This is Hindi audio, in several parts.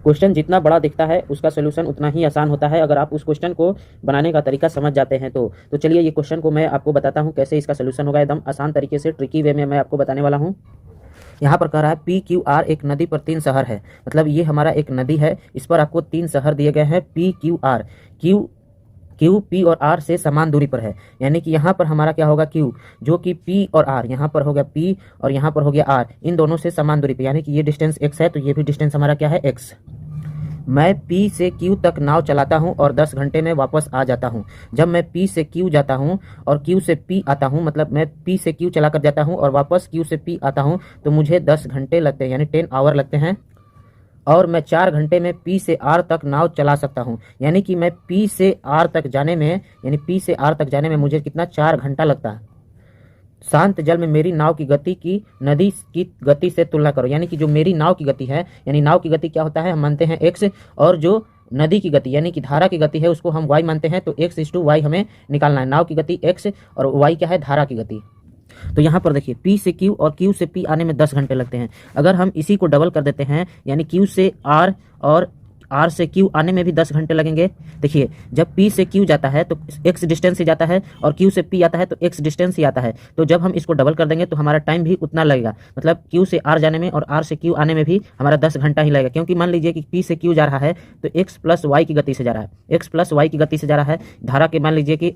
क्वेश्चन जितना बड़ा दिखता है उसका सोल्यूशन उतना ही आसान होता है, अगर आप उस क्वेश्चन को बनाने का तरीका समझ जाते हैं तो चलिए ये क्वेश्चन को मैं आपको बताता हूँ कैसे इसका सोल्यूशन होगा। एकदम आसान तरीके से, ट्रिकी वे में मैं आपको बताने वाला हूँ। यहाँ पर कह रहा है PQR एक नदी पर 3 शहर है, मतलब ये हमारा एक नदी है, इस पर आपको 3 शहर दिए गए हैं। PQR, Q P और R से समान दूरी पर है, यानी कि यहाँ पर हमारा क्या होगा Q, जो कि P और R, यहाँ पर हो गया P और यहाँ पर हो गया R, इन दोनों से समान दूरी पर, यानी कि ये डिस्टेंस x है तो ये भी डिस्टेंस हमारा क्या है x। मैं P से Q तक नाव चलाता हूं और 10 घंटे में वापस आ जाता हूं। जब मैं P से Q जाता हूं और Q से P आता हूं, मतलब मैं P से Q चला कर जाता हूं और वापस Q से P आता हूं, तो मुझे 10 घंटे लगते हैं, यानी 10 आवर लगते हैं। और मैं 4 घंटे में P से R तक नाव चला सकता हूं, यानी कि मैं P से R तक जाने में, यानी P से R तक जाने में मुझे कितना 4 घंटा लगता है। शांत जल में मेरी नाव की गति की नदी की गति से तुलना करो, यानी कि जो मेरी नाव की गति है, यानी नाव की गति क्या होता है, हम मानते हैं x, और जो नदी की गति यानी कि धारा की गति है उसको हम y मानते हैं, तो x/y हमें निकालना है। नाव की गति x और y क्या है, धारा की गति। तो यहाँ पर देखिए P से Q और Q से P आने में 10 घंटे लगते हैं। अगर हम इसी को डबल कर देते हैं, यानी Q से R और R से Q आने में भी 10 घंटे लगेंगे। देखिए जब P से Q जाता है तो x डिस्टेंस ही जाता है और Q से P आता है तो x डिस्टेंस ही आता है, तो जब हम इसको डबल कर देंगे तो हमारा टाइम भी उतना लगेगा, मतलब Q से R जाने में और R से Q आने में भी हमारा 10 घंटा ही लगेगा। क्योंकि मान लीजिए कि P से Q जा रहा है तो x प्लस वाई की गति से जा रहा है, x प्लस वाई की गति से जा रहा है, धारा के मान लीजिए कि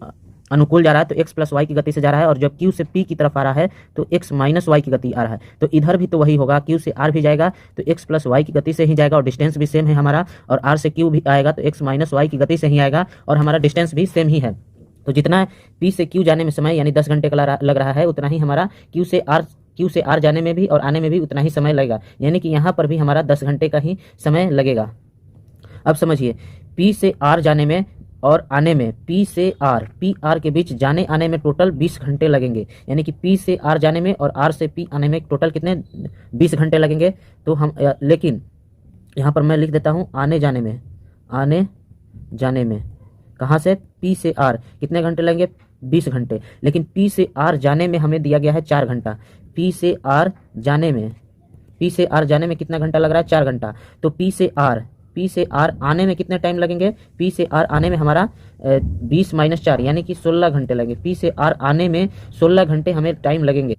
अनुकूल जा रहा है तो x प्लस वाई की गति से जा रहा है, और जब Q से P की तरफ आ रहा है तो x माइनस वाई की गति आ रहा है, तो इधर भी तो वही होगा, Q से R भी जाएगा तो x प्लस वाई की गति से ही जाएगा और डिस्टेंस भी सेम है हमारा, और R से Q भी आएगा तो x माइनस वाई की गति से ही आएगा और हमारा डिस्टेंस भी सेम ही है। तो जितना P से Q जाने में समय यानी 10 घंटे का लग रहा है, उतना ही हमारा Q से R जाने में भी और आने में भी उतना ही समय लगेगा, यानी कि यहाँ पर भी हमारा 10 घंटे का ही समय लगेगा। अब समझिए P से R जाने में और आने में, P से R के बीच जाने आने में टोटल 20 घंटे लगेंगे, यानी कि P से R जाने में और R से P आने में टोटल कितने 20 घंटे लगेंगे। तो हम लेकिन यहाँ पर मैं लिख देता हूँ आने जाने में कहाँ से, P से R कितने घंटे लगेंगे 20 घंटे, लेकिन P से R जाने में हमें दिया गया है 4 घंटा। P से R जाने में कितना घंटा लग रहा है, 4 घंटा। तो P से R आने में कितने टाइम लगेंगे, P से R आने में हमारा 20 माइनस 4 यानी कि 16 घंटे लगेंगे। P से R आने में 16 घंटे हमें टाइम लगेंगे।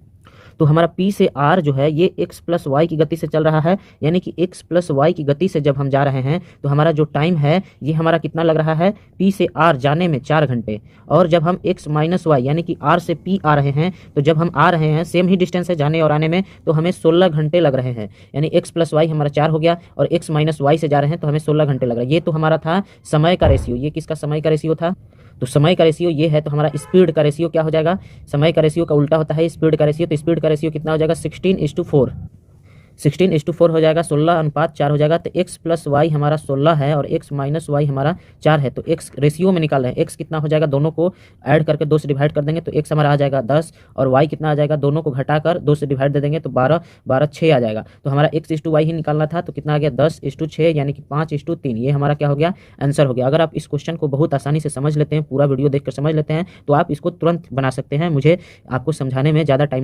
तो हमारा P से R जो है ये x प्लस वाई की गति से चल रहा है, यानी कि x प्लस वाई की गति से जब हम जा रहे हैं तो हमारा जो टाइम है ये हमारा कितना लग रहा है, P से R जाने में 4 घंटे, और जब हम x माइनस वाई यानी कि R से P आ रहे हैं, तो जब हम आ रहे हैं सेम ही डिस्टेंस है जाने और आने में, तो हमें 16 घंटे लग रहे हैं, यानी x प्लस वाई हमारा 4 हो गया और x माइनस वाई से जा रहे हैं तो हमें 16 घंटे लग रहा है। ये तो हमारा था समय का रेशियो। ये किसका समय का रेशियो था, तो समय का रेशियो ये है, तो हमारा स्पीड का रेशियो क्या हो जाएगा, समय का रेशियो का उल्टा होता है स्पीड का रेशियो, तो स्पीड का रेशियो कितना हो जाएगा 16:4 हो जाएगा, 16:4 हो जाएगा। तो x प्लस वाई हमारा 16 है और x माइनस वाई हमारा 4 है, तो x रेशियो में निकाल रहे हैं, x कितना हो जाएगा, दोनों को ऐड करके 2 से डिवाइड कर देंगे तो x हमारा आ जाएगा 10, और y कितना आ जाएगा, दोनों को घटाकर 2 से डिवाइड दे देंगे तो 12 6 आ जाएगा। तो हमारा x/y ही निकालना था, तो कितना आ गया 10/6 यानी कि 5/3। ये हमारा क्या हो गया, आंसर हो गया। अगर आप इस क्वेश्चन को बहुत आसानी से समझ लेते हैं, पूरा वीडियो देखकर समझ लेते हैं, तो आप इसको तुरंत बना सकते हैं, मुझे आपको समझाने में ज़्यादा टाइम